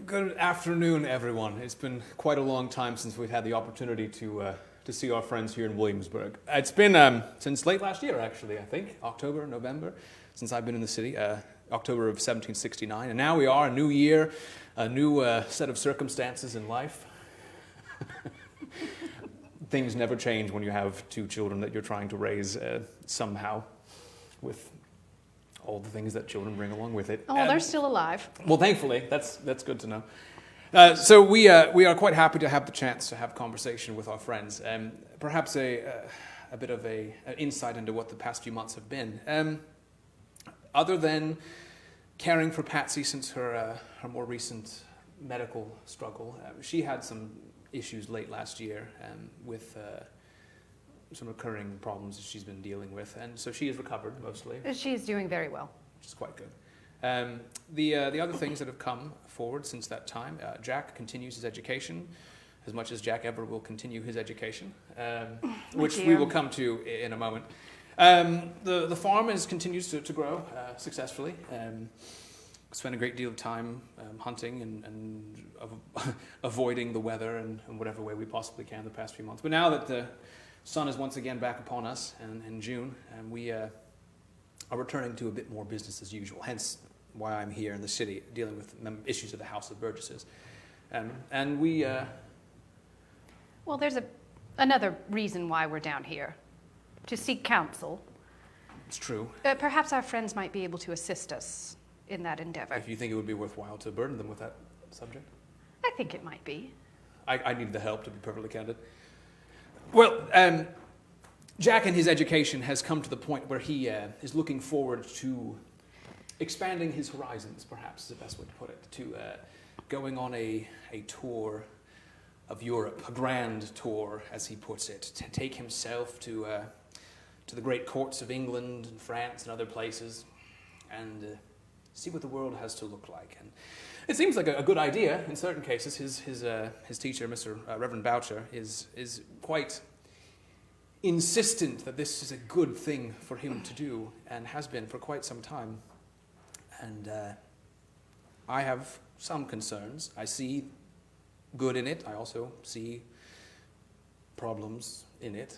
Good afternoon, everyone. It's been quite a long time since we've had the opportunity to see our friends here in Williamsburg. It's been since late last year, actually, I think, October, November, since I've been in the city, October of 1769. And now we are, a new year, a new set of circumstances in life. Things never change when you have two children that you're trying to raise somehow, with all the things that children bring along with it. Oh, they're still alive. Well, thankfully, that's good to know. So we are quite happy to have the chance to have conversation with our friends, perhaps a bit of an insight into what the past few months have been. Other than caring for Patsy since her more recent medical struggle, she had some issues late last year with some recurring problems that she's been dealing with, and so she has recovered mostly. She's doing very well. Which is quite good. The other things that have come forward since that time, Jack continues his education, as much as Jack ever will continue his education, which we will come to in a moment. The farm continues to grow successfully. Spent a great deal of time hunting and avoiding the weather and whatever way we possibly can the past few months. But now that the sun is once again back upon us in June, and we are returning to a bit more business as usual, hence why I'm here in the city dealing with issues of the House of Burgesses. And we... Well, there's another reason why we're down here, to seek counsel. It's true. Perhaps our friends might be able to assist us in that endeavor. If you think it would be worthwhile to burden them with that subject? I think it might be. I need the help, to be perfectly candid. Well, Jack in his education has come to the point where he is looking forward to expanding his horizons, perhaps is the best way to put it, to going on a tour of Europe, a grand tour, as he puts it, to take himself to the great courts of England and France and other places, and see what the world has to look like. And it seems like a good idea in certain cases. His teacher, Mr. Reverend Boucher, is quite insistent that this is a good thing for him to do, and has been for quite some time. And I have some concerns. I see good in it. I also see problems in it.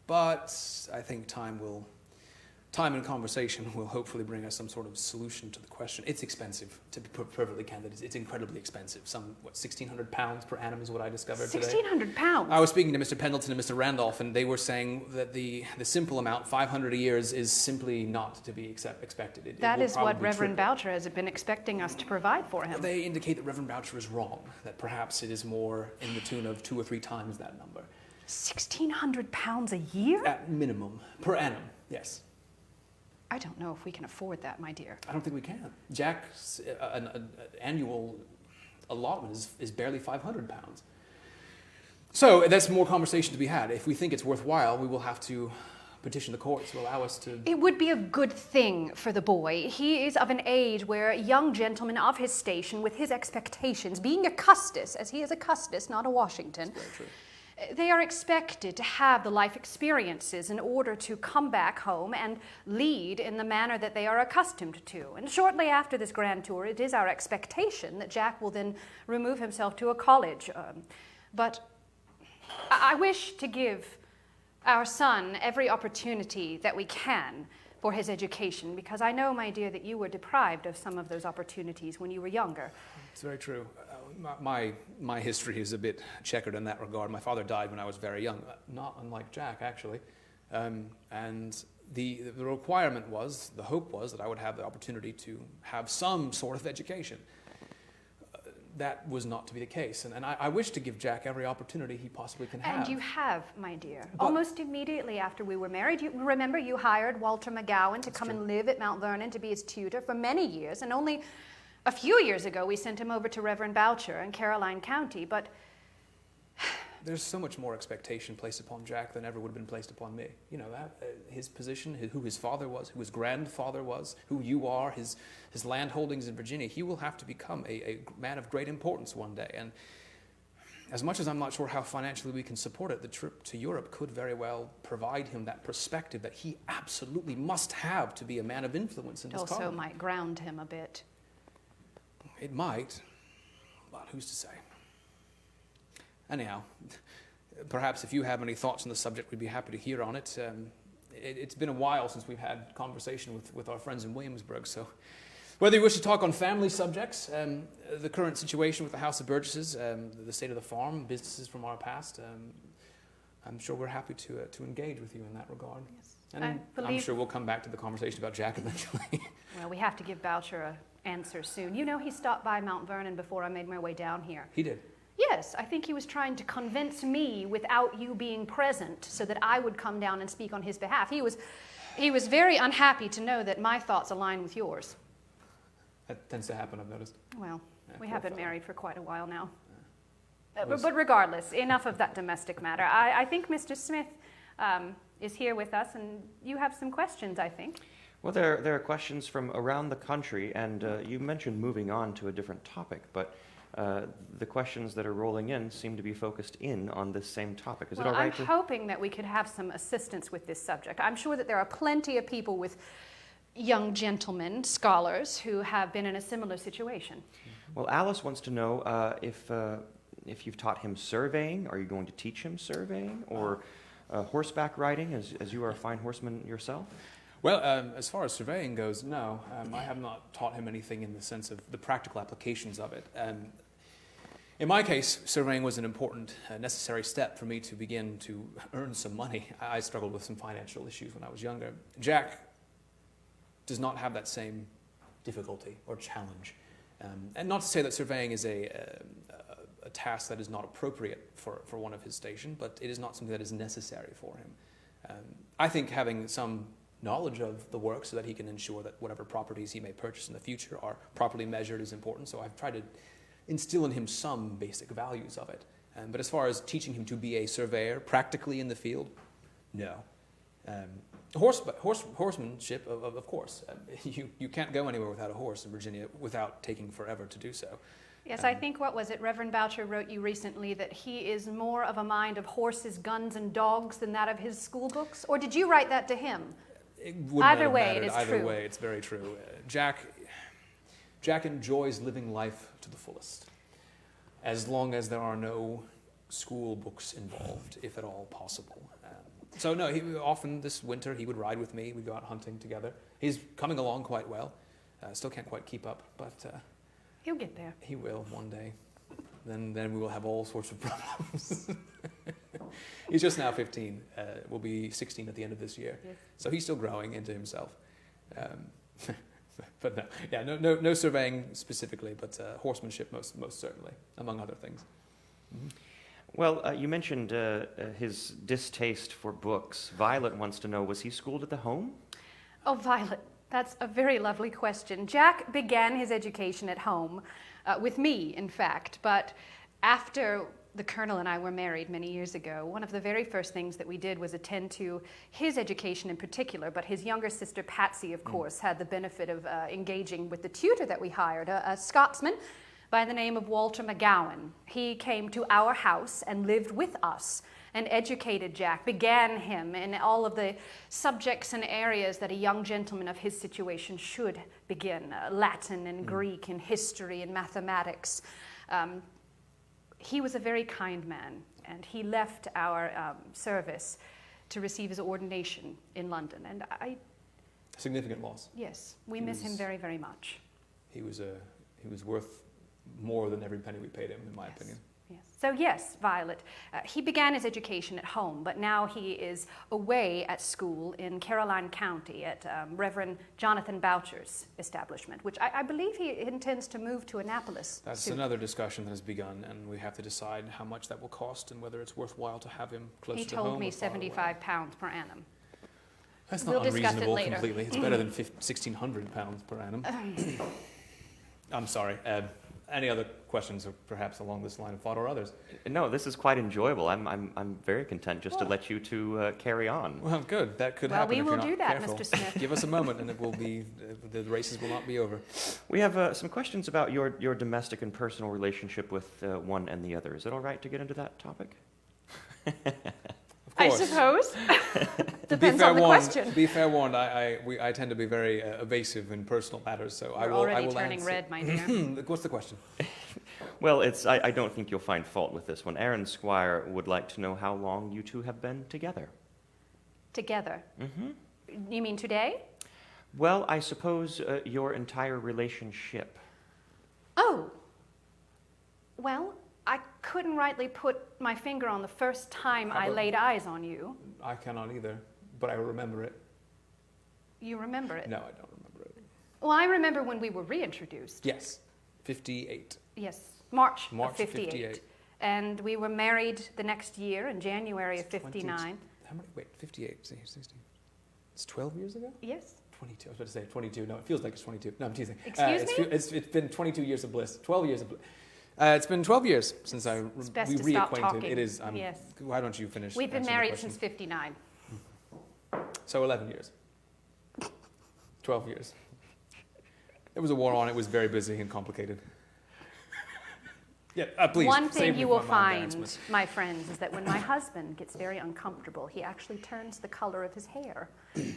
But I think time and conversation will hopefully bring us some sort of solution to the question. It's expensive, to be perfectly candid. It's incredibly expensive. £1,600 per annum is what I discovered today. £1,600? I was speaking to Mr. Pendleton and Mr. Randolph, and they were saying that the simple amount, $500 a year, is simply not to be expected. That is what Reverend Boucher has been expecting us to provide for him. They indicate that Reverend Boucher is wrong, that perhaps it is more in the tune of 2 or 3 times that number. £1,600 a year? At minimum, per annum, yes. I don't know if we can afford that, my dear. I don't think we can. Jack's annual allotment is barely £500. So that's more conversation to be had. If we think it's worthwhile, we will have to petition the courts to allow us to... It would be a good thing for the boy. He is of an age where a young gentleman of his station, with his expectations, being a Custis, as he is a Custis, not a Washington, That's very true. They are expected to have the life experiences in order to come back home and lead in the manner that they are accustomed to. And shortly after this grand tour, it is our expectation that Jack will then remove himself to a college. But I wish to give our son every opportunity that we can for his education, because I know, my dear, that you were deprived of some of those opportunities when you were younger. It's very true. My history is a bit checkered in that regard. My father died when I was very young, not unlike Jack, actually. And the requirement was, the hope was, that I would have the opportunity to have some sort of education. That was not to be the case. And I wish to give Jack every opportunity he possibly can have. And you have, my dear. Almost immediately after we were married, you remember you hired Walter McGowan to come and live at Mount Vernon to be his tutor for many years, and only a few years ago we sent him over to Reverend Boucher in Caroline County, but... There's so much more expectation placed upon Jack than ever would have been placed upon me. You know that, his position, who his father was, who his grandfather was, who you are, his land holdings in Virginia. He will have to become a man of great importance one day. And as much as I'm not sure how financially we can support it, the trip to Europe could very well provide him that perspective that he absolutely must have to be a man of influence in this colony. Also might ground him a bit. It might, but who's to say? Anyhow, perhaps if you have any thoughts on the subject, we'd be happy to hear on it. It's been a while since we've had conversation with our friends in Williamsburg, so whether you wish to talk on family subjects, the current situation with the House of Burgesses, the state of the farm, businesses from our past, I'm sure we're happy to engage with you in that regard. Yes. And I'm sure we'll come back to the conversation about Jack eventually. Well, we have to give Boucher an answer soon. You know, he stopped by Mount Vernon before I made my way down here. He did? Yes, I think he was trying to convince me without you being present so that I would come down and speak on his behalf. He was very unhappy to know that my thoughts align with yours. That tends to happen, I've noticed. Well, Yeah, we poor have been fellow. married for quite a while now. Was- But regardless, enough of that domestic matter. I think Mr. Smith is here with us, and you have some questions, I think. Well, there are questions from around the country, and you mentioned moving on to a different topic, but the questions that are rolling in seem to be focused in on this same topic. Is it all right I'm hoping that we could have some assistance with this subject. I'm sure that there are plenty of people with young gentlemen, scholars, who have been in a similar situation. Well, Alice wants to know if you've taught him surveying. Are you going to teach him surveying, or horseback riding, as you are a fine horseman yourself? Well, as far as surveying goes, no. I have not taught him anything in the sense of the practical applications of it. In my case, surveying was an important, necessary step for me to begin to earn some money. I struggled with some financial issues when I was younger. Jack does not have that same difficulty or challenge. And not to say that surveying is a task that is not appropriate for one of his station, but it is not something that is necessary for him. I think having some knowledge of the work so that he can ensure that whatever properties he may purchase in the future are properly measured is important. So I've tried to instill in him some basic values of it. But as far as teaching him to be a surveyor practically in the field, no. Horsemanship, of course. You can't go anywhere without a horse in Virginia without taking forever to do so. Yes, I think, what was it, Reverend Boucher wrote you recently that he is more of a mind of horses, guns, and dogs than that of his school books? Or did you write that to him? It wouldn't Either have way, mattered. it is Either true. way, it's very true. Jack enjoys living life to the fullest, as long as there are no school books involved, if at all possible. So no, often this winter he would ride with me. We'd go out hunting together. He's coming along quite well. Still can't quite keep up, but He'll get there. he will one day. Then we will have all sorts of problems. He's just now 15. Will be 16 at the end of this year. Yes. So he's still growing into himself. But no surveying specifically, but horsemanship most certainly, among other things. Mm-hmm. Well, you mentioned his distaste for books. Violet wants to know, was he schooled at the home? Oh, Violet, that's a very lovely question. Jack began his education at home, with me, in fact, but after the Colonel and I were married many years ago, one of the very first things that we did was attend to his education in particular, but his younger sister, Patsy, of course, had the benefit of engaging with the tutor that we hired, a Scotsman by the name of Walter McGowan. He came to our house and lived with us and educated Jack, began him in all of the subjects and areas that a young gentleman of his situation should begin, Latin and Greek and history and mathematics. He was a very kind man, and he left our service to receive his ordination in London. And Significant loss. yes, we miss him very, very much. He was worth more than every penny we paid him, in my opinion. Yes. So yes, Violet, he began his education at home, but now he is away at school in Caroline County at Reverend Jonathan Boucher's establishment, which I believe he intends to move to Annapolis That's soon. another discussion that has begun, and we have to decide how much that will cost and whether it's worthwhile to have him closer He to home. told me or far away. £75 per annum. That's We'll not discuss it unreasonable later. completely. It's better than £1,600 per annum. I'm sorry. Any other questions, or perhaps along this line of thought, or others? No, this is quite enjoyable. I'm very content just to let you two carry on. Well, good. That could Well, happen we if will you're not do that, careful. Mr. Smith. Give us a moment, and it will be the races will not be over. We have some questions about your domestic and personal relationship with one and the other. Is it all right to get into that topic? Of I suppose. Depends on the question. Be fair warned, I tend to be very evasive in personal matters, so You're already turning red, my dear. What's the question? Well, I don't think you'll find fault with this one. Aaron Squire would like to know how long you two have been together. Together? Mm-hmm. You mean today? Well, I suppose your entire relationship. Oh. Well, I couldn't rightly put my finger on the first time I laid eyes on you. I cannot either, but I remember it. You remember it? No, I don't remember it. Well, I remember when we were reintroduced. Yes, 58. Yes, March of 58. 58. And we were married the next year in January of 59. How many? Wait, 58, 16. It's 12 years ago? Yes. 22. I was about to say 22. No, it feels like it's 22. No, I'm teasing. Excuse me? It's been 22 years of bliss. 12 years of bliss. It's been 12 years since It's best we to stop reacquainted. talking. It is. Yes. Why don't you finish? We've been answering the married question? since 59. So 11 years. 12 years. There was a war on. It was very busy and complicated. Yeah, please. One thing save you me will from my find, embarrassment. my friends, is that when my husband gets very uncomfortable, he actually turns the color of his hair.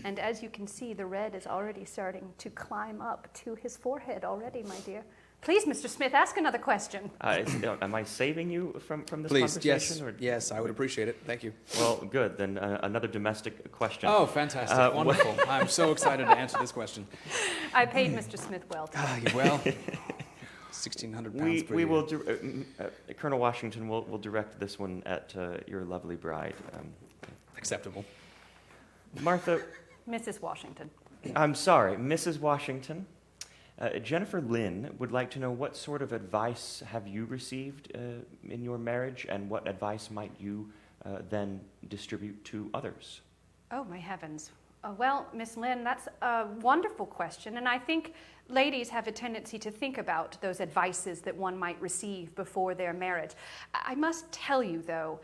And as you can see, the red is already starting to climb up to his forehead already, my dear. Please, Mr. Smith, ask another question. Am I saving you from this Please, conversation? yes, yes, I would appreciate it. Thank you. Well, good. Then another domestic question. Oh, fantastic, wonderful. I'm so excited to answer this question. I paid Mr. Smith well. Well, 1,600 pounds per We year. will, Colonel Washington will direct this one at your lovely bride. Acceptable. Martha, Mrs. Washington. I'm sorry, Mrs. Washington. Jennifer Lynn would like to know what sort of advice have you received in your marriage, and what advice might you then distribute to others? Oh, my heavens. Well, Miss Lynn, that's a wonderful question, and I think ladies have a tendency to think about those advices that one might receive before their marriage. I must tell you, though,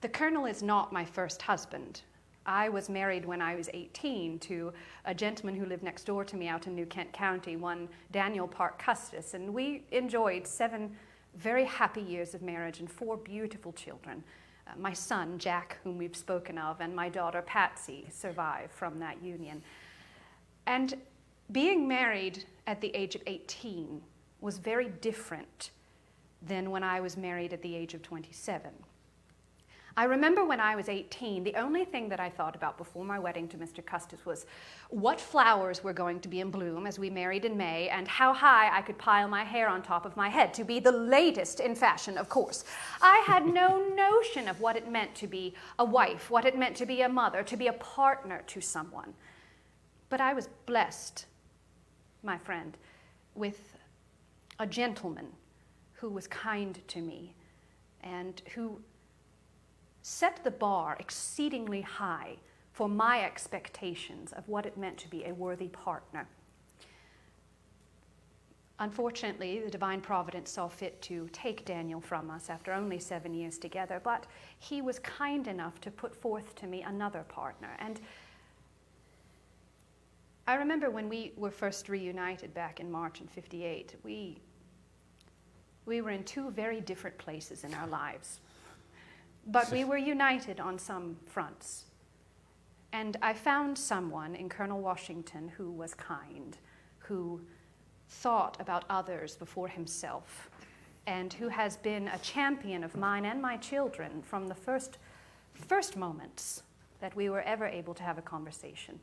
the Colonel is not my first husband. I was married when I was 18 to a gentleman who lived next door to me out in New Kent County, one Daniel Park Custis, and we enjoyed 7 very happy years of marriage and 4 beautiful children. My son, Jack, whom we've spoken of, and my daughter, Patsy, survived from that union. And being married at the age of 18 was very different than when I was married at the age of 27. I remember when I was 18, the only thing that I thought about before my wedding to Mr. Custis was what flowers were going to be in bloom as we married in May, and how high I could pile my hair on top of my head to be the latest in fashion, of course. I had no notion of what it meant to be a wife, what it meant to be a mother, to be a partner to someone. But I was blessed, my friend, with a gentleman who was kind to me and who set the bar exceedingly high for my expectations of what it meant to be a worthy partner. Unfortunately, the divine providence saw fit to take Daniel from us after only 7 years together, but he was kind enough to put forth to me another partner. And I remember when we were first reunited back in March in 58, we were in 2 very different places in our lives. But we were united on some fronts. And I found someone in Colonel Washington who was kind, who thought about others before himself, and who has been a champion of mine and my children from the first moments that we were ever able to have a conversation.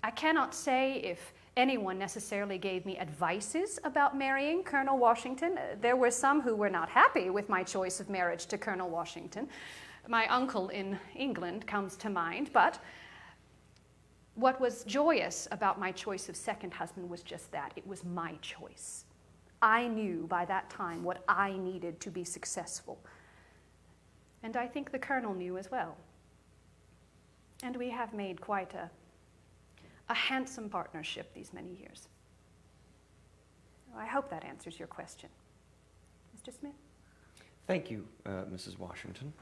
I cannot say if anyone necessarily gave me advices about marrying Colonel Washington. There were some who were not happy with my choice of marriage to Colonel Washington. My uncle in England comes to mind, but what was joyous about my choice of second husband was just that. It was my choice. I knew by that time what I needed to be successful. And I think the Colonel knew as well. And we have made quite a handsome partnership these many years. I hope that answers your question. Mr. Smith? Thank you, Mrs. Washington.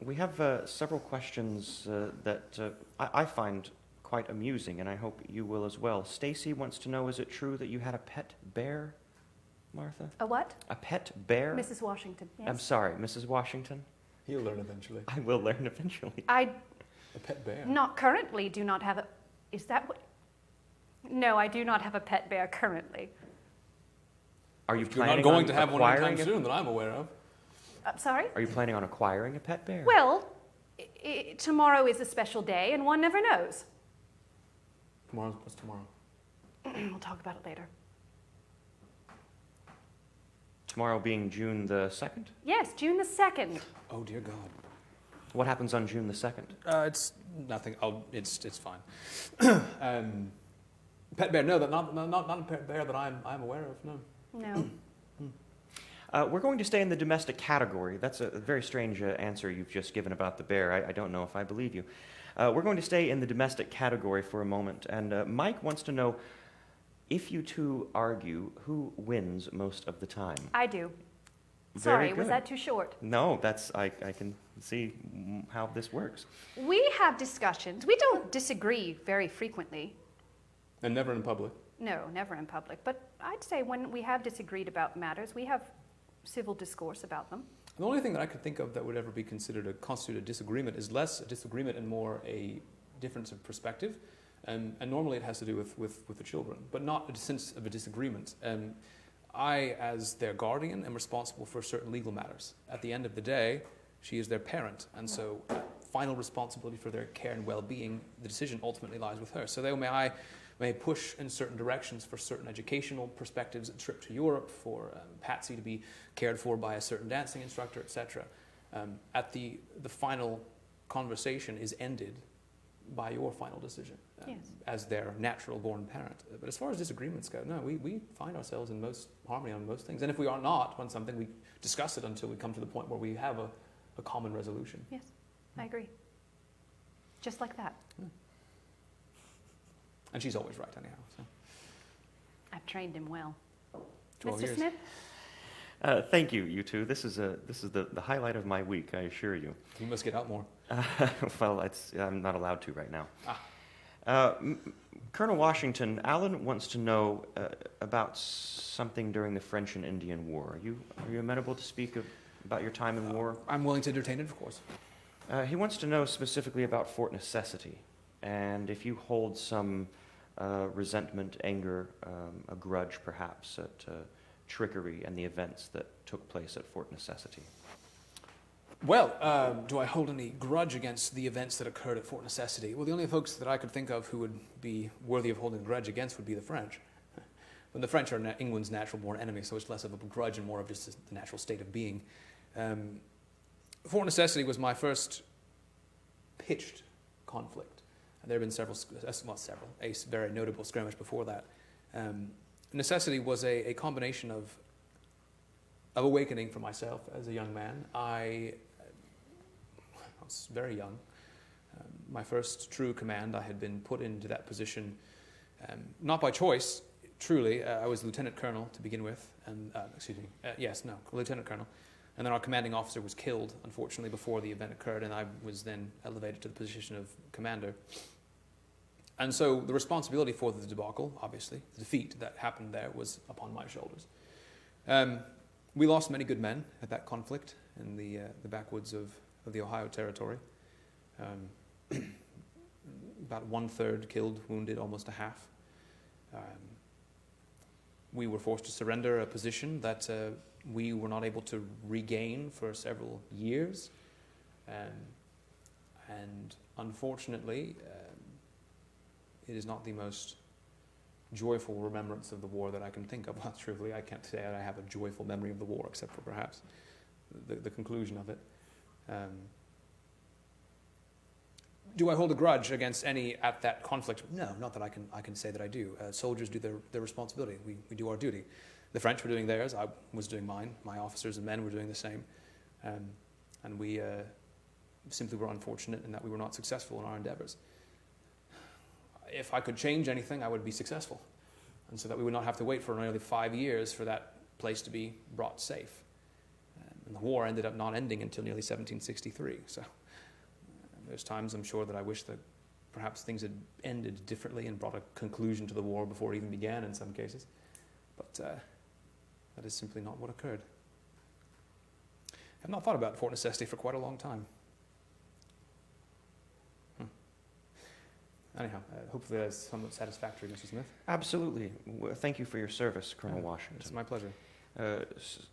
We have several questions that I find quite amusing, and I hope you will as well. Stacy wants to know, is it true that you had a pet bear, Martha? A what? A pet bear? Mrs. Washington, yes. I'm sorry, Mrs. Washington? He'll learn eventually. I will learn eventually. I A pet bear. not currently do not have a... Is that what... No, I do not have a pet bear currently. Are you You're planning not going on to have one anytime acquiring soon that I'm aware of. I'm sorry? Are you planning on acquiring a pet bear? Well, tomorrow is a special day, and one never knows. What's tomorrow? We'll talk about it later. Tomorrow being June the 2nd? Yes, June the 2nd. Oh, dear God. What happens on June the 2nd? It's nothing. It's fine. Pet bear? No, not a pet bear that I'm aware of. No. No. We're going to stay in the domestic category. That's a very strange answer you've just given about the bear. I don't know if I believe you. We're going to stay in the domestic category for a moment, and Mike wants to know, if you two argue, who wins most of the time? I do. Very Sorry, was good. that too short? No, I can see how this works. We have discussions. We don't disagree very frequently. And never in public. No, never in public. But I'd say when we have disagreed about matters, we have civil discourse about them. The only thing that I could think of that would ever be considered a constitute a disagreement is less a disagreement and more a difference of perspective. And normally it has to do with the children, but not a sense of a disagreement. I, as their guardian, am responsible for certain legal matters. At the end of the day, she is their parent, and so final responsibility for their care and well-being, the decision ultimately lies with her. So I may push in certain directions for certain educational perspectives, a trip to Europe, for Patsy to be cared for by a certain dancing instructor, etc. At the final conversation is ended by your final decision as their natural-born parent. But as far as disagreements go, no, we find ourselves in most harmony on most things. And if we are not on something, we discuss it until we come to the point where we have a common resolution. Yes, I agree. Just like that. Yeah. And she's always right anyhow. So. I've trained him well. 12 Mr. years. Smith? Thank you, you two. This is the highlight of my week, I assure you. You must get out more. Well, I'm not allowed to right now. Ah. Colonel Washington, Alan wants to know about something during the French and Indian War. Are you amenable to speak about your time in war? I'm willing to entertain it, of course. He wants to know specifically about Fort Necessity, and if you hold some resentment, anger, a grudge perhaps at trickery and the events that took place at Fort Necessity. Well, do I hold any grudge against the events that occurred at Fort Necessity? Well, the only folks that I could think of who would be worthy of holding a grudge against would be the French. But the French are England's natural-born enemy, so it's less of a grudge and more of just the natural state of being. Fort Necessity was my first pitched conflict. There have been a very notable skirmish before that. Necessity was a combination of awakening for myself as a young man. I was very young. My first true command, I had been put into that position, not by choice, truly. I was lieutenant colonel to begin with, and lieutenant colonel. And then our commanding officer was killed, unfortunately, before the event occurred, and I was then elevated to the position of commander. And so the responsibility for the debacle, obviously, the defeat that happened there, was upon my shoulders. We lost many good men at that conflict in the backwoods of the Ohio Territory. About 1/3 killed, wounded, almost a half. We were forced to surrender a position that we were not able to regain for several years. And unfortunately, it is not the most joyful remembrance of the war that I can think of. Well, truthfully, I can't say that I have a joyful memory of the war, except for perhaps the conclusion of it. Do I hold a grudge against any at that conflict? No, not that I can say that I do. Soldiers do their responsibility. We do our duty. The French were doing theirs. I was doing mine. My officers and men were doing the same. And we simply were unfortunate in that we were not successful in our endeavors. If I could change anything, I would be successful. And so that we would not have to wait for nearly 5 years for that place to be brought safe. And the war ended up not ending until nearly 1763. So there's times I'm sure that I wish that perhaps things had ended differently and brought a conclusion to the war before it even began in some cases. But that is simply not what occurred. I've not thought about Fort Necessity for quite a long time. Anyhow, hopefully that's somewhat satisfactory, Mr. Smith. Absolutely. Thank you for your service, Colonel Washington. It's my pleasure.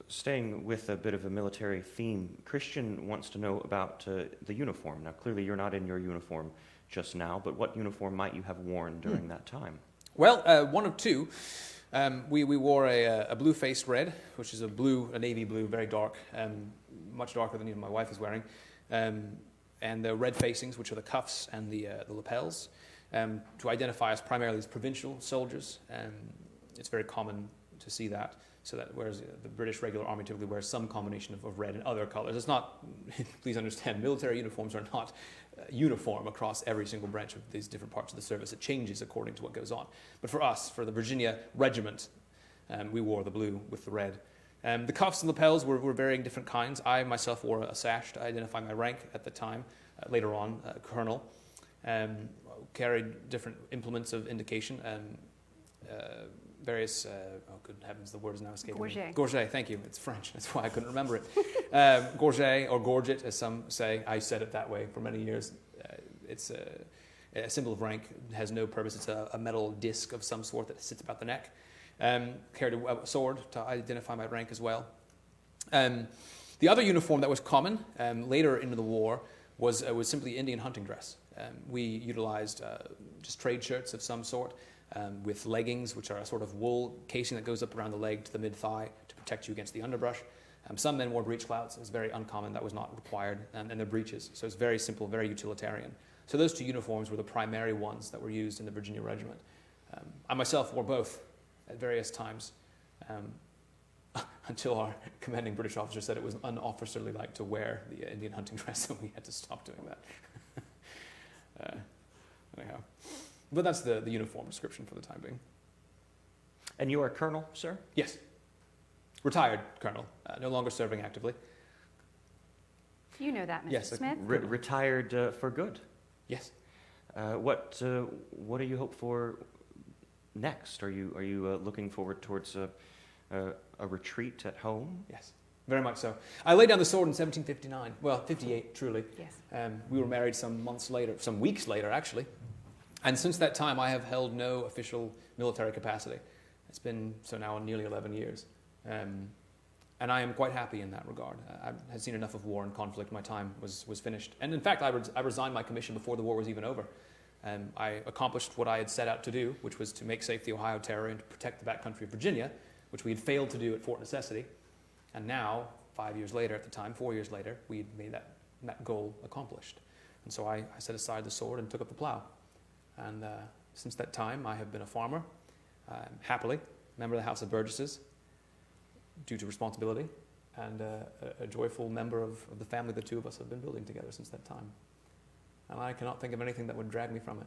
Staying with a bit of a military theme, Christian wants to know about the uniform. Now, clearly you're not in your uniform just now, but what uniform might you have worn during that time? Well, one of two. We wore a blue-faced red, which is a navy blue, very dark, much darker than even my wife is wearing, and the red facings, which are the cuffs and the lapels, to identify us primarily as provincial soldiers. It's very common to see that. So that whereas the British regular army typically wears some combination of red and other colors. It's not, please understand, military uniforms are not uniform across every single branch of these different parts of the service. It changes according to what goes on. But for us, for the Virginia Regiment, we wore the blue with the red. The cuffs and lapels were varying different kinds. I myself wore a sash to identify my rank at the time. Later on, colonel. Carried different implements of indication. Various, oh good heavens, the word is now escaping me. Gorget, thank you. It's French, that's why I couldn't remember it. Gorget, or gorget, as some say. I said it that way for many years. It's a symbol of rank. It has no purpose. It's a metal disc of some sort that sits about the neck. Carried a sword to identify my rank as well. The other uniform that was common later into the war was simply Indian hunting dress. We utilized just trade shirts of some sort, with leggings, which are a sort of wool casing that goes up around the leg to the mid-thigh to protect you against the underbrush. Some men wore breech clouts. It was very uncommon. That was not required. And their breeches. So it's very simple, very utilitarian. So those two uniforms were the primary ones that were used in the Virginia Regiment. I myself wore both at various times until our commanding British officer said it was unofficerly-like to wear the Indian hunting dress, and we had to stop doing that. Anyhow. But that's the uniform description for the time being. And you are colonel, sir? Yes. Retired colonel, no longer serving actively. You know that, Mr. Yes, Smith. Retired for good? Yes. What do you hope for next? Are you looking forward towards a retreat at home? Yes, very much so. I laid down the sword in 1759. Well, 58, truly. Yes. We were married some weeks later, actually. And since that time, I have held no official military capacity. It's been so now nearly 11 years. And I am quite happy in that regard. I had seen enough of war and conflict. My time was finished. And in fact, I resigned my commission before the war was even over. I accomplished what I had set out to do, which was to make safe the Ohio Territory and to protect the backcountry of Virginia, which we had failed to do at Fort Necessity. And now, 4 years later, we had made that goal accomplished. And so I set aside the sword and took up the plow. And since that time, I have been a farmer, happily, member of the House of Burgesses, due to responsibility, and a joyful member of the family the two of us have been building together since that time. And I cannot think of anything that would drag me from it.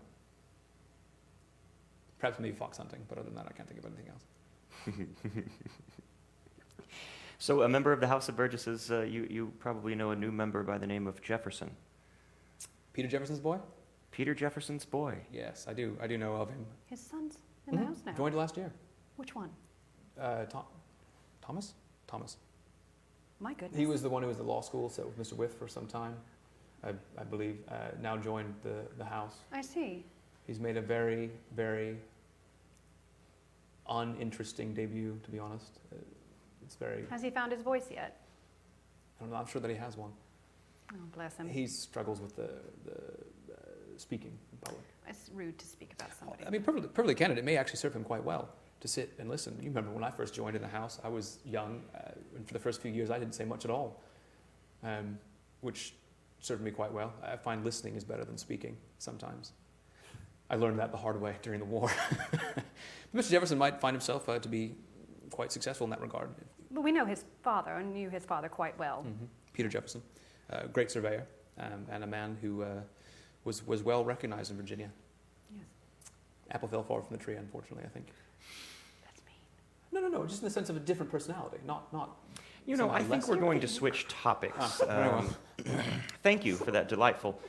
Perhaps maybe fox hunting, but other than that, I can't think of anything else. So, a member of the House of Burgesses, you probably know a new member by the name of Jefferson. Peter Jefferson's boy? Peter Jefferson's boy. Yes, I do know of him. His son's in the house now. Joined last year. Which one? Thomas? Thomas. My goodness. He was the one who was at the law school, sat with Mr. Whiff for some time, I believe. Now joined the House. I see. He's made a very, very uninteresting debut, to be honest. It's very... Has he found his voice yet? I'm not sure that he has one. Oh, bless him. He struggles with the speaking in public. It's rude to speak about somebody. I mean, perfectly candid, it may actually serve him quite well to sit and listen. You remember when I first joined in the House, I was young, and for the first few years I didn't say much at all, which served me quite well. I find listening is better than speaking sometimes. I learned that the hard way during the war. Mr. Jefferson might find himself to be quite successful in that regard. But we know his father, and knew his father quite well. Mm-hmm. Peter Jefferson, great surveyor, and a man who was well recognized in Virginia. Yes. Apple fell far from the tree, unfortunately, I think. That's mean. No, just in the sense of a different personality, not. You know, I think we're going to switch topics. Thank you for that delightful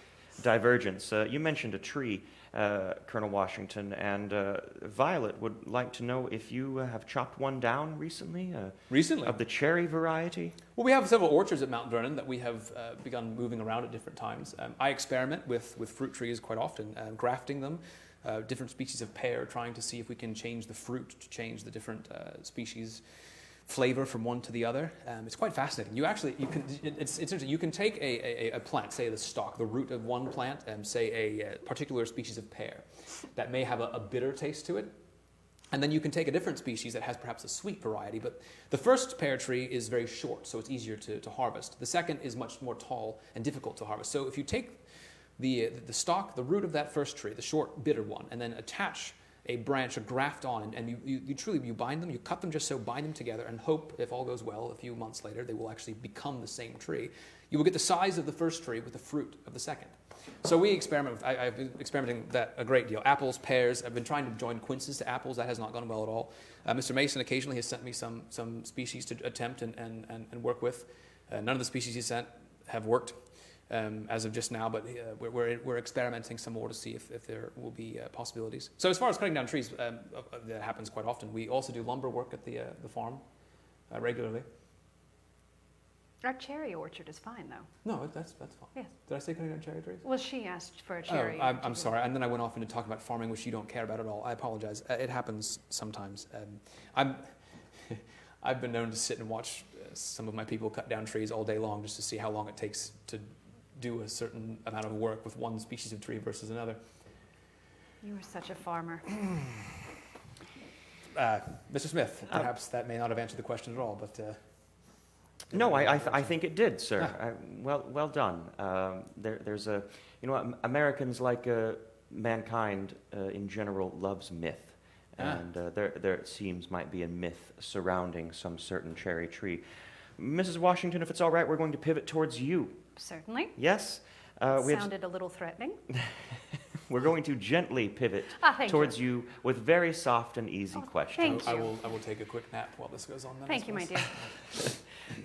divergence. You mentioned a tree, Colonel Washington, and Violet would like to know if you have chopped one down recently. Recently? Of the cherry variety? Well, we have several orchards at Mount Vernon that we have begun moving around at different times. I experiment with fruit trees quite often, grafting them, different species of pear, trying to see if we can change the fruit to change the different species flavor from one to the other. It's quite fascinating. It's interesting. You can take a plant, say the stalk, the root of one plant, and say a particular species of pear that may have a bitter taste to it. And then you can take a different species that has perhaps a sweet variety, but the first pear tree is very short, so it's easier to harvest. The second is much more tall and difficult to harvest. So if you take the stalk, the root of that first tree, the short, bitter one, and then attach a branch, a graft on, and you truly bind them, you cut them just so, bind them together, and hope, if all goes well, a few months later, they will actually become the same tree. You will get the size of the first tree with the fruit of the second. So we experiment with, I've been experimenting with that a great deal. Apples, pears, I've been trying to join quinces to apples. That has not gone well at all. Mr. Mason occasionally has sent me some species to attempt and work with. None of the species he sent have worked as of just now, but we're experimenting some more to see if there will be possibilities. So as far as cutting down trees, that happens quite often. We also do lumber work at the farm regularly. Our cherry orchard is fine, though. No, that's fine. Yes. Did I say cutting down cherry trees? Well, she asked for a cherry. Oh, I'm sorry. And then I went off into talking about farming, which you don't care about at all. I apologize. It happens sometimes. I've been known to sit and watch some of my people cut down trees all day long just to see how long it takes to do a certain amount of work with one species of tree versus another. You are such a farmer. Mr. Smith, perhaps that may not have answered the question at all, but... No, I think it did, sir. Well done. There's a, Americans, like mankind in general, loves myth. And there it seems might be a myth surrounding some certain cherry tree. Mrs. Washington, if it's all right, we're going to pivot towards you. Certainly. Yes? Sounded a little threatening. We're going to gently pivot towards you with very soft and easy questions. Thank you. I will take a quick nap while this goes on then. Thank you, my dear.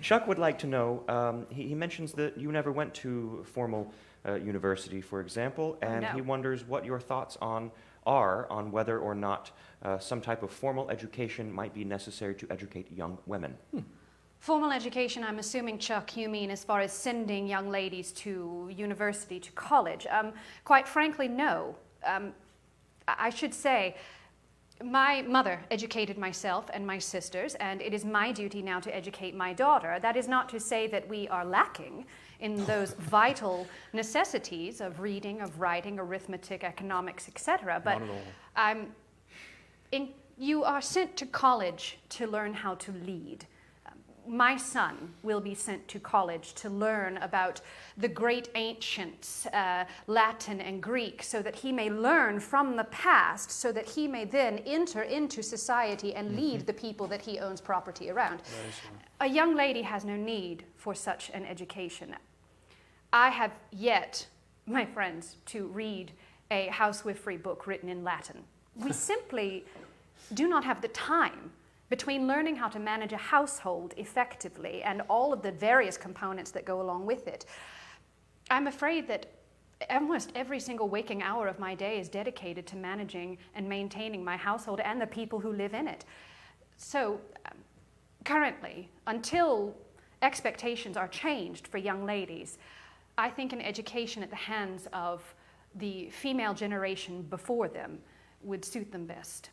Chuck would like to know, he mentions that you never went to formal university, for example, and No. he wonders what your thoughts are on whether or not some type of formal education might be necessary to educate young women. Formal education, I'm assuming, Chuck, you mean as far as sending young ladies to university, to college. Quite frankly, no. I should say, my mother educated myself and my sisters, and it is my duty now to educate my daughter. That is not to say that we are lacking in those vital necessities of reading, of writing, arithmetic, economics, etc. But not at all. You are sent to college to learn how to lead. My son will be sent to college to learn about the great ancients, Latin and Greek, so that he may learn from the past, so that he may then enter into society and lead the people that he owns property around. A young lady has no need for such an education. I have yet, my friends, to read a housewifery book written in Latin. We simply do not have the time. Between learning how to manage a household effectively and all of the various components that go along with it, I'm afraid that almost every single waking hour of my day is dedicated to managing and maintaining my household and the people who live in it. So currently, until expectations are changed for young ladies, I think an education at the hands of the female generation before them would suit them best.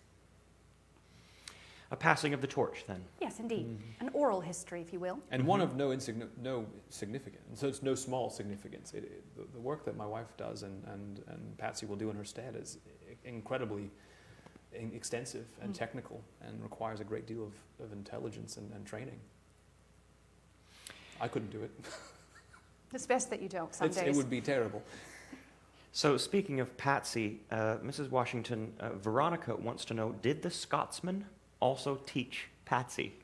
A passing of the torch, then. Yes, indeed. An oral history, if you will. And one of no significance. So it's no small significance. The work that my wife does and Patsy will do in her stead is incredibly extensive and technical and requires a great deal of intelligence and training. I couldn't do it. It's best that you don't some days. It would be terrible. So speaking of Patsy, Mrs. Washington, Veronica wants to know, did the Scotsman also teach Patsy?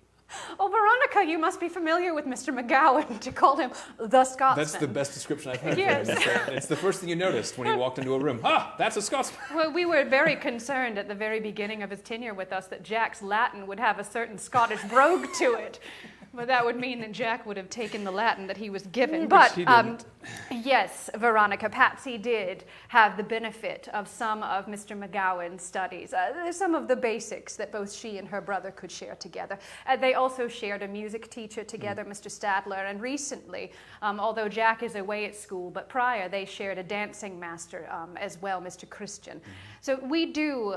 Oh, Veronica, you must be familiar with Mr. McGowan to call him the Scotsman. That's the best description I've heard. Yes. It's the first thing you noticed when you walked into a room. That's a Scotsman. Well, we were very concerned at the very beginning of his tenure with us that Jack's Latin would have a certain Scottish brogue to it. Well, that would mean that Jack would have taken the Latin that he was given. But he didn't. Yes, Veronica, Patsy did have the benefit of some of Mr. McGowan's studies. There's some of the basics that both she and her brother could share together. They also shared a music teacher together, Mr. Stadler, and recently, although Jack is away at school, but prior they shared a dancing master as well, Mr. Christian. So we do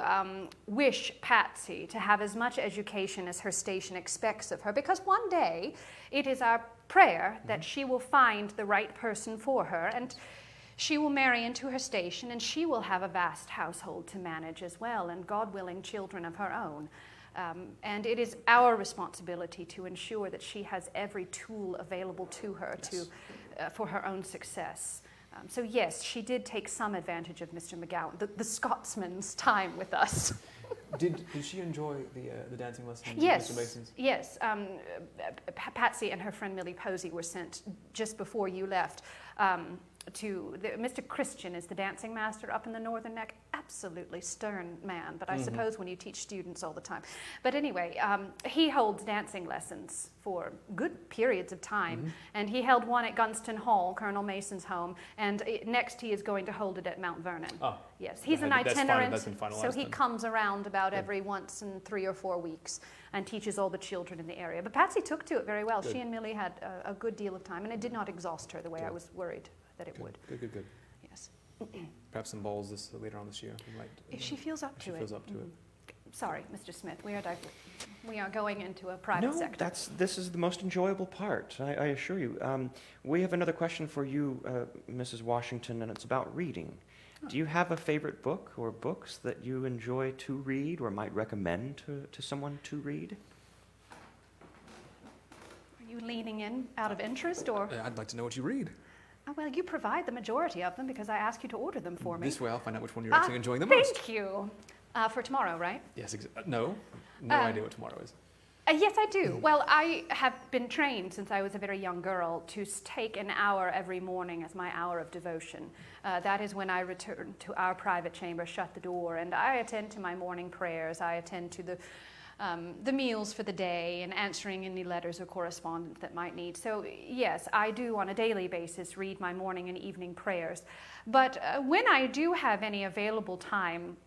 wish Patsy to have as much education as her station expects of her, because one day it is our prayer that she will find the right person for her, and she will marry into her station, and she will have a vast household to manage as well, and God willing, children of her own. And it is our responsibility to ensure that she has every tool available to her for her own success. So yes, she did take some advantage of Mr. McGowan, the Scotsman's time with us. Did she enjoy the dancing lessons? Yes, Mr. Mason's? yes. Patsy and her friend Millie Posey were sent just before you left Mr. Christian is the dancing master up in the Northern Neck. Absolutely stern man, but I suppose when you teach students all the time. But anyway, he holds dancing lessons for good periods of time, and he held one at Gunston Hall, Colonel Mason's home, and next he is going to hold it at Mount Vernon. Oh. Yes, he's an That's itinerant, that's been finalized so he then. comes around about every once in 3 or 4 weeks and teaches all the children in the area. But Patsy took to it very well. Good. She and Millie had a good deal of time, and it did not exhaust her the way I was worried that it would. Good. Yes. Perhaps some balls later on this year. We might, If she feels up if to she it. feels up to it. Sorry, Mr. Smith, we are going into a private sector. This is the most enjoyable part, I assure you. We have another question for you, Mrs. Washington, and it's about reading. Do you have a favorite book or books that you enjoy to read or might recommend to someone to read? Are you leaning in out of interest, or? I'd like to know what you read. Oh, well, you provide the majority of them because I ask you to order them for me. This way I'll find out which one you're actually enjoying the most. Thank you. For tomorrow, right? Yes, no idea what tomorrow is. Yes, I do. Well, I have been trained since I was a very young girl to take an hour every morning as my hour of devotion. That is when I return to our private chamber, shut the door, and I attend to my morning prayers. I attend to the meals for the day and answering any letters or correspondence that might need. So yes, I do on a daily basis read my morning and evening prayers. But when I do have any available time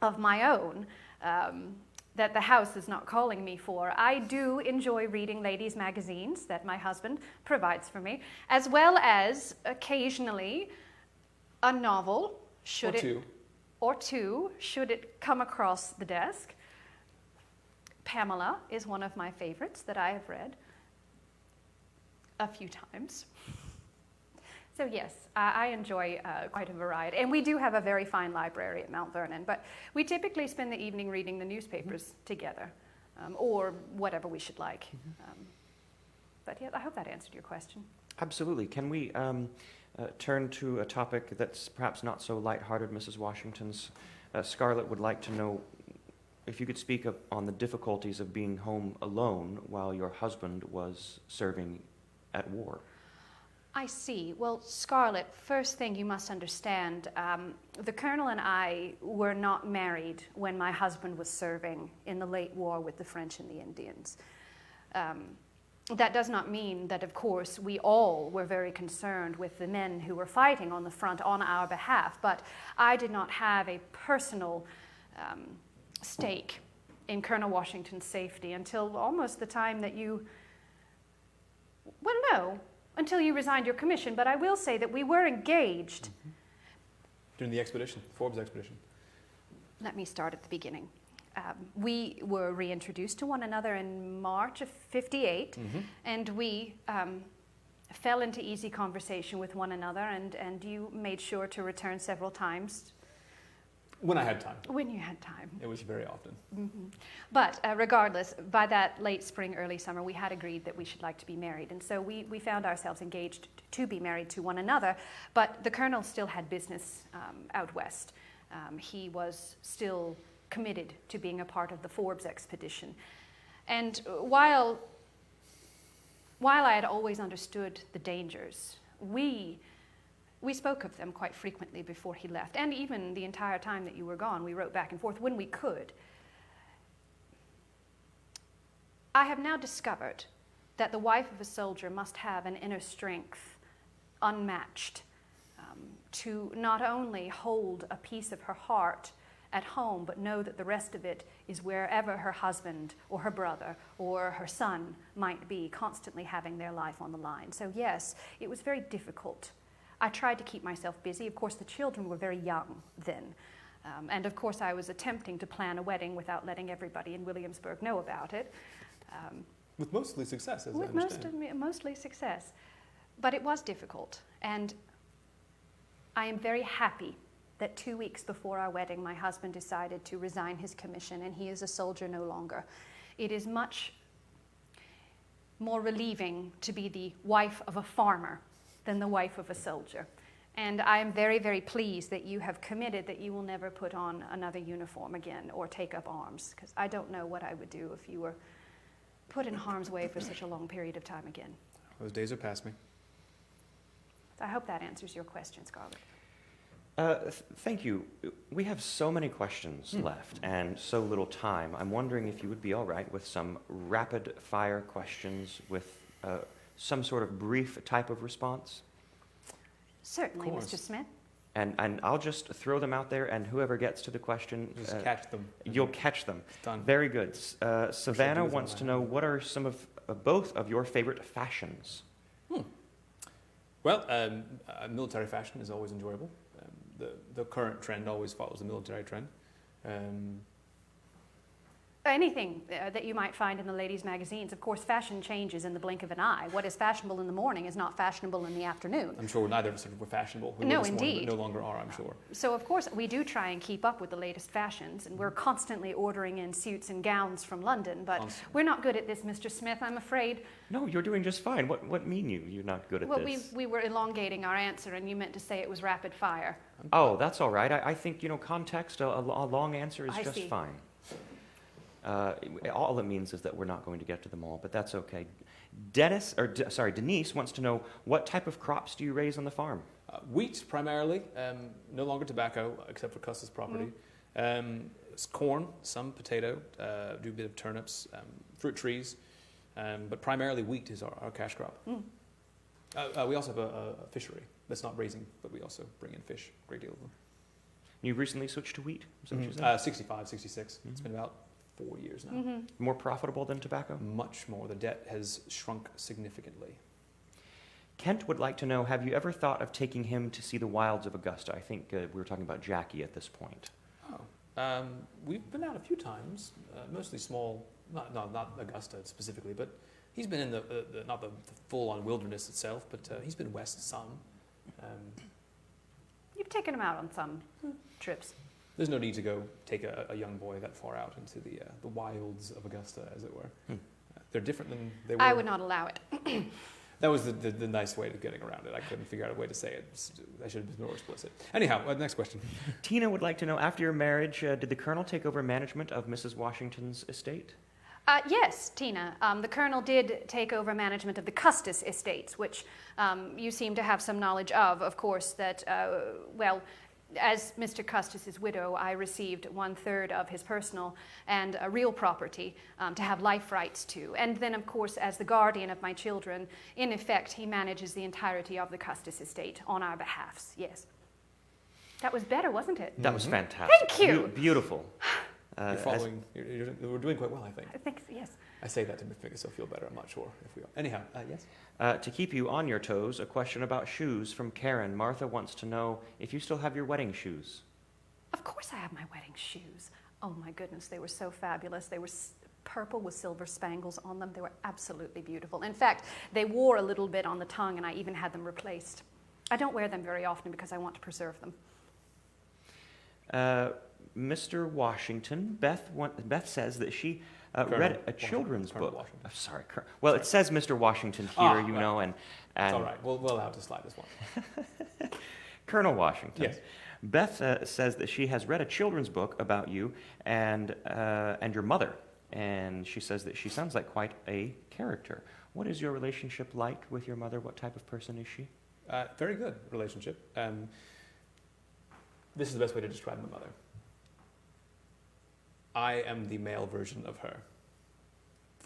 of my own, that the house is not calling me for, I do enjoy reading ladies' magazines that my husband provides for me, as well as occasionally a novel, or two, should it come across the desk. Pamela is one of my favorites that I have read a few times. So yes, I enjoy quite a variety. And we do have a very fine library at Mount Vernon, but we typically spend the evening reading the newspapers together, or whatever we should like. But yeah, I hope that answered your question. Absolutely. Can we turn to a topic that's perhaps not so lighthearted, Mrs. Washington's? Scarlett would like to know if you could speak on the difficulties of being home alone while your husband was serving at war. I see. Well, Scarlett, first thing you must understand, the Colonel and I were not married when my husband was serving in the late war with the French and the Indians. That does not mean that, of course, we all were very concerned with the men who were fighting on the front on our behalf, but I did not have a personal stake in Colonel Washington's safety until almost the time that until you resigned your commission, but I will say that we were engaged. During the expedition, Forbes expedition. Let me start at the beginning. We were reintroduced to one another in March of '58, and we fell into easy conversation with one another, and you made sure to return several times. When I had time. When you had time. It was very often. But regardless, by that late spring, early summer, we had agreed that we should like to be married. And so we found ourselves engaged to be married to one another. But the Colonel still had business out west. He was still committed to being a part of the Forbes expedition. And while I had always understood the dangers, we spoke of them quite frequently before he left, and even the entire time that you were gone, we wrote back and forth when we could. I have now discovered that the wife of a soldier must have an inner strength unmatched to not only hold a piece of her heart at home, but know that the rest of it is wherever her husband or her brother or her son might be, constantly having their life on the line. So yes, it was very difficult. I tried to keep myself busy. Of course, the children were very young then. And of course, I was attempting to plan a wedding without letting everybody in Williamsburg know about it. With mostly success, as I With understand. mostly success. But it was difficult. And I am very happy that 2 weeks before our wedding, my husband decided to resign his commission, and he is a soldier no longer. It is much more relieving to be the wife of a farmer than the wife of a soldier. And I am very, very pleased that you have committed that you will never put on another uniform again or take up arms, because I don't know what I would do if you were put in harm's way for such a long period of time again. Those days are past me. I hope that answers your question, Scarlett. Thank you. We have so many questions left and so little time. I'm wondering if you would be all right with some rapid-fire questions with some sort of brief type of response? Certainly, Of course. Mr. Smith. And I'll just throw them out there, and whoever gets to the question, Just catch them. you'll catch them. Done. Very good. Savannah with wants all to my know, hand. what are some of both of your favorite fashions? Well, military fashion is always enjoyable. The current trend always follows the military trend. Anything that you might find in the ladies' magazines. Of course, fashion changes in the blink of an eye. What is fashionable in the morning is not fashionable in the afternoon. I'm sure neither of us were fashionable. We No, were this morning, indeed. but no longer are, I'm sure. So, of course, we do try and keep up with the latest fashions, and we're constantly ordering in suits and gowns from London, but Constantly. we're not good at this, Mr. Smith, I'm afraid. No, you're doing just fine. What mean you're not good at Well, this? we were elongating our answer, and you meant to say it was rapid fire. Oh, that's all right. I think, context, a long answer is I just see. fine. All it means is that we're not going to get to them all, but that's okay. Denise wants to know, what type of crops do you raise on the farm? Wheat, primarily. No longer tobacco, except for Custis property. It's corn, some potato, do a bit of turnips, fruit trees. But primarily wheat is our cash crop. We also have a fishery that's not raising, but we also bring in fish, a great deal of them. You recently switched to wheat? Is that what you said? 65, 66. It's been about 4 years now. More profitable than tobacco? Much more. The debt has shrunk significantly. Kent would like to know, have you ever thought of taking him to see the wilds of Augusta? I think we were talking about Jackie at this point. We've been out a few times, mostly small, not Augusta specifically, but he's been in not the full-on wilderness itself, but he's been west some. You've taken him out on some trips. There's no need to go take a young boy that far out into the wilds of Augusta, as it were. They're different than they were. I would not allow it. That was the nice way of getting around it. I couldn't figure out a way to say it. I should have been more explicit. Anyhow, next question. Tina would like to know, after your marriage, did the Colonel take over management of Mrs. Washington's estate? Yes, Tina. The Colonel did take over management of the Custis estates, which you seem to have some knowledge of course, that, as Mr. Custis's widow, I received 1/3 of his personal and real property to have life rights to. And then, of course, as the guardian of my children, in effect, he manages the entirety of the Custis estate on our behalfs, yes. That was better, wasn't it? That was fantastic. Thank you. Beautiful. You're following. We're doing quite well, I think. I think, yes. I say that to make myself feel better. I'm not sure if we are. Anyhow, yes. To keep you on your toes, a question about shoes from Karen. Martha wants to know if you still have your wedding shoes. Of course I have my wedding shoes. Oh my goodness, they were so fabulous. They were purple with silver spangles on them. They were absolutely beautiful. In fact, they wore a little bit on the tongue, and I even had them replaced. I don't wear them very often because I want to preserve them. Mr. Washington, Beth says that she read a children's Colonel book. Washington. Sorry. Well, it says Mr. Washington here, Right. and It's all right. We'll allow it to slide this one. Colonel Washington. Yes. Beth says that she has read a children's book about you and your mother, and she says that she sounds like quite a character. What is your relationship like with your mother? What type of person is she? Very good relationship. This is the best way to describe my mother. I am the male version of her.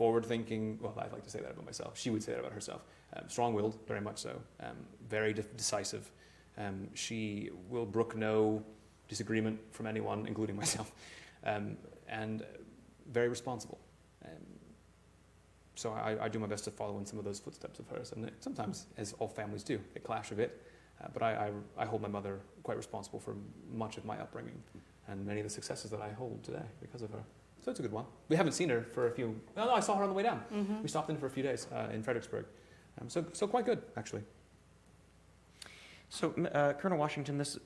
forward-thinking. Well, I'd like to say that about myself. She would say that about herself. Strong-willed, very much so. Very decisive. She will brook no disagreement from anyone, including myself. And very responsible. So I do my best to follow in some of those footsteps of hers. And sometimes, as all families do, they clash a bit. But I hold my mother quite responsible for much of my upbringing and many of the successes that I hold today because of her. So it's a good one. We haven't seen her for a few... No, I saw her on the way down. We stopped in for a few days in Fredericksburg. So quite good, actually. So, Colonel Washington, this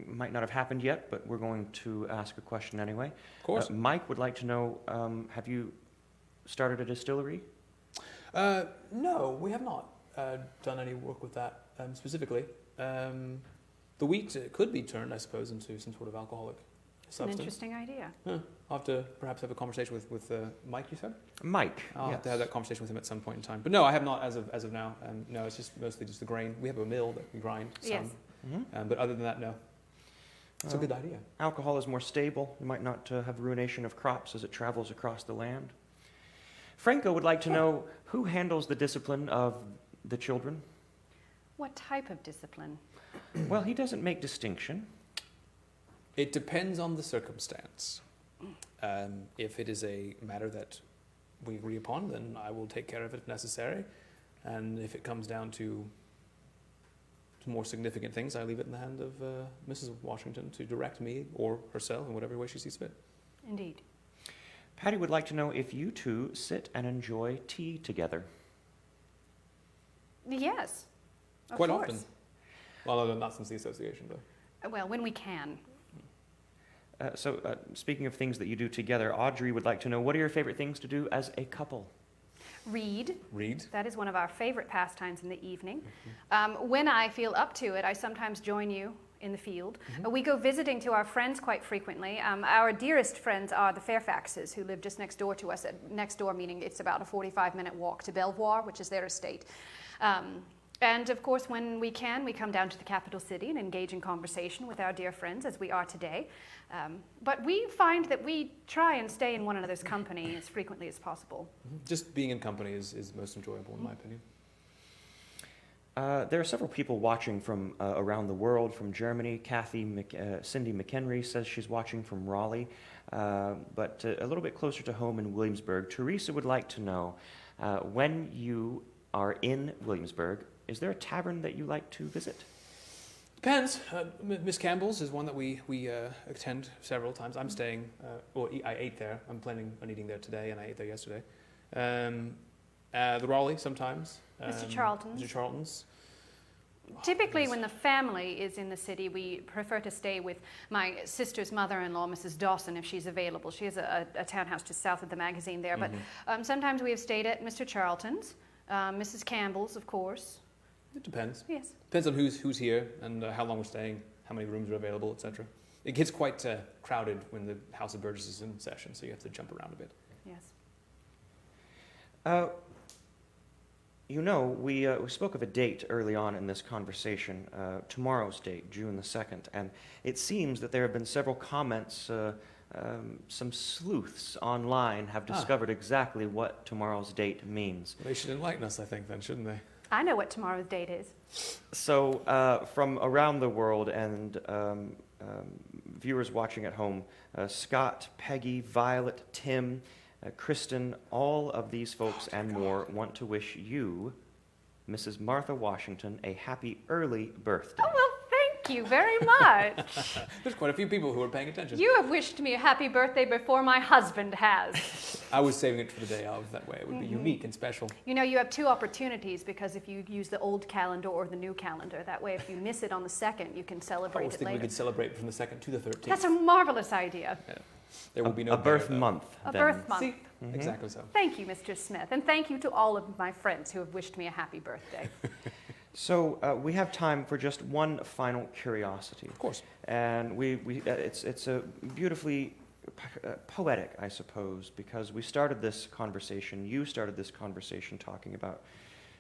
might not have happened yet, but we're going to ask a question anyway. Of course. Mike would like to know, have you started a distillery? No, we have not done any work with that specifically. The wheat could be turned, I suppose, into some sort of alcoholic substance. An interesting idea. I'll have to perhaps have a conversation with Mike, you said? Mike, I'll yes. have to have that conversation with him at some point in time. But no, I have not as of now. No, it's just mostly just the grain. We have a mill that we grind some. Yes. But other than that, no. It's a good idea. Alcohol is more stable. You might not have ruination of crops as it travels across the land. Franco would like to know, who handles the discipline of the children? What type of discipline? Well, he doesn't make distinction. It depends on the circumstance. If it is a matter that we agree upon, then I will take care of it if necessary. And if it comes down to more significant things, I leave it in the hand of Mrs. Washington to direct me or herself in whatever way she sees fit. Indeed. Patty would like to know if you two sit and enjoy tea together. Yes. Of Quite course. often. Well, not since the association, though. Well, when we can. Speaking of things that you do together, Audrey would like to know, what are your favorite things to do as a couple? Read. Read. That is one of our favorite pastimes in the evening. When I feel up to it, I sometimes join you in the field. We go visiting to our friends quite frequently. Our dearest friends are the Fairfaxes, who live just next door to us. Next door meaning it's about a 45-minute walk to Belvoir, which is their estate. And of course, when we can, we come down to the capital city and engage in conversation with our dear friends, as we are today. But we find that we try and stay in one another's company as frequently as possible. Just being in company is most enjoyable, in my opinion. There are several people watching from around the world, from Germany. Cindy McHenry says she's watching from Raleigh, but a little bit closer to home in Williamsburg. Teresa would like to know, when you are in Williamsburg, is there a tavern that you like to visit? Depends. Miss Campbell's is one that we attend several times. I'm staying, I ate there. I'm planning on eating there today, and I ate there yesterday. The Raleigh sometimes. Mr. Charlton's. Mr. Charlton's. Typically, when the family is in the city, we prefer to stay with my sister's mother-in-law, Mrs. Dawson, if she's available. She has a townhouse just south of the magazine there. But sometimes we have stayed at Mr. Charlton's, Mrs. Campbell's, of course. It depends. Yes. Depends on who's here and how long we're staying, how many rooms are available, etc. It gets quite crowded when the House of Burgess is in session, so you have to jump around a bit. Yes. We spoke of a date early on in this conversation, tomorrow's date, June the 2nd, and it seems that there have been several comments, some sleuths online have discovered exactly what tomorrow's date means. They should enlighten us, I think, then, shouldn't they? I know what tomorrow's date is. So, from around the world and viewers watching at home, Scott, Peggy, Violet, Tim, Kristen, all of these folks and more want to wish you, Mrs. Martha Washington, a happy early birthday. Oh, well, thank you very much. There's quite a few people who are paying attention. You have wished me a happy birthday before my husband has. I was saving it for the day of, that way it would be unique and special. You know, you have two opportunities, because if you use the old calendar or the new calendar, that way if you miss it on the 2nd, you can I celebrate was it thinking later. we could celebrate from the 2nd to the 13th. That's a marvelous idea. Yeah. There will be no a birth better, though. month. A then. birth month. See? Exactly so. Thank you, Mr. Smith, and thank you to all of my friends who have wished me a happy birthday. So we have time for just one final curiosity. Of course. And it's a beautifully poetic, I suppose, because we started this conversation, you started this conversation talking about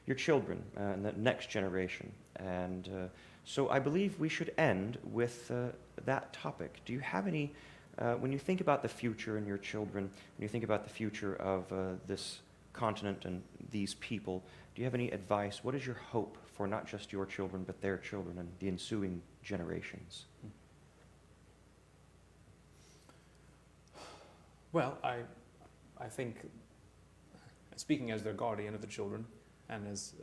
your children and the next generation. And so I believe we should end with that topic. Do you have any, when you think about the future and your children, when you think about the future of this continent and these people, do you have any advice? What is your hope for not just your children, but their children and the ensuing generations? Well, I think, speaking as their guardian of the children, and as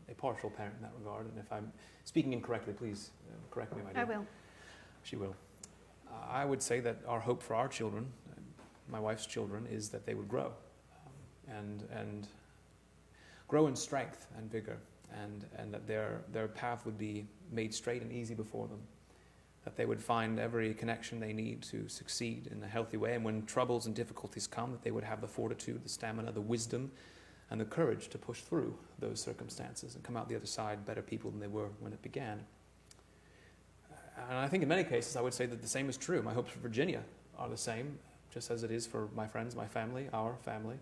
a partial parent in that regard, and if I'm speaking incorrectly, please correct me, my dear. I will. She will. I would say that our hope for our children, my wife's children, is that they would grow, and grow in strength and vigor, and that their path would be made straight and easy before them, that they would find every connection they need to succeed in a healthy way, and when troubles and difficulties come, that they would have the fortitude, the stamina, the wisdom, and the courage to push through those circumstances and come out the other side better people than they were when it began. And I think in many cases I would say that the same is true. My hopes for Virginia are the same, just as it is for my friends, my family, our family,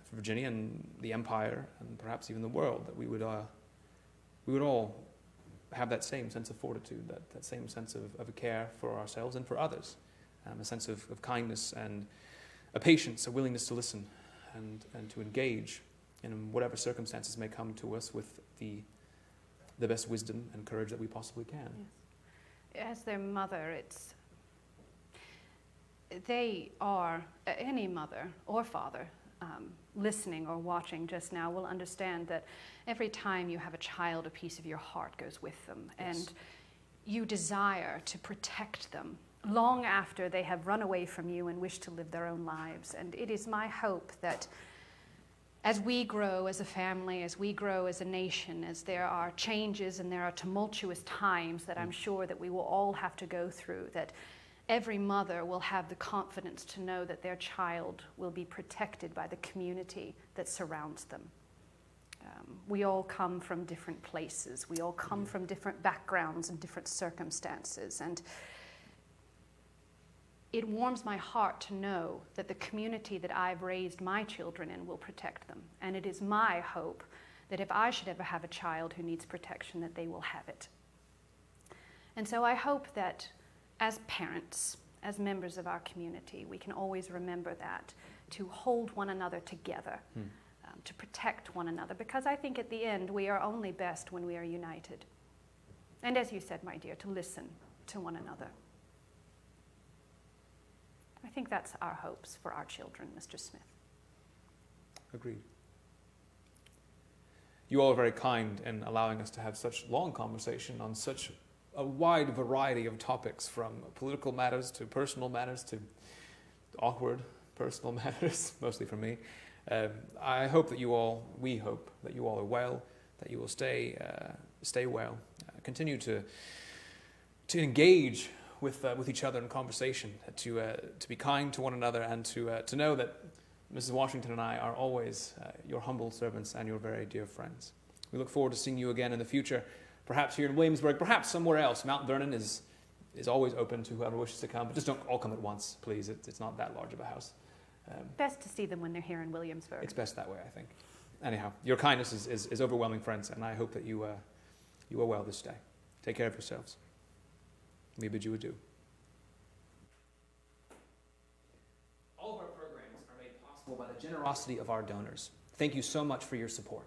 for Virginia and the empire, and perhaps even the world, that we would all have that same sense of fortitude, that same sense of a care for ourselves and for others, a sense of kindness and a patience, a willingness to listen and to engage in whatever circumstances may come to us with the best wisdom and courage that we possibly can. Yes. As their mother, they are, any mother or father listening or watching just now will understand that every time you have a child, a piece of your heart goes with them. Yes. And you desire to protect them long after they have run away from you and wish to live their own lives. And it is my hope that as we grow as a family, as we grow as a nation, as there are changes and there are tumultuous times that I'm sure that we will all have to go through, that every mother will have the confidence to know that their child will be protected by the community that surrounds them. We all come from different places. We all come from different backgrounds and different circumstances. And it warms my heart to know that the community that I've raised my children in will protect them. And it is my hope that if I should ever have a child who needs protection, that they will have it. And so I hope that as parents, as members of our community, we can always remember that, to hold one another together, to protect one another, because I think at the end we are only best when we are united. And as you said, my dear, to listen to one another. I think that's our hopes for our children, Mr. Smith. Agreed. You all are very kind in allowing us to have such long conversation on such a wide variety of topics, from political matters to personal matters to awkward personal matters, mostly for me. I hope that we hope that you all are well, that you will stay well, continue to engage with each other in conversation, to be kind to one another, and to know that Mrs. Washington and I are always your humble servants and your very dear friends. We look forward to seeing you again in the future, perhaps here in Williamsburg, perhaps somewhere else. Mount Vernon is always open to whoever wishes to come, but just don't all come at once, please. It's not that large of a house. Best to see them when they're here in Williamsburg. It's best that way, I think. Anyhow, your kindness is overwhelming, friends, and I hope that you are well this day. Take care of yourselves. We bid you adieu. All of our programs are made possible by the generosity of our donors. Thank you so much for your support.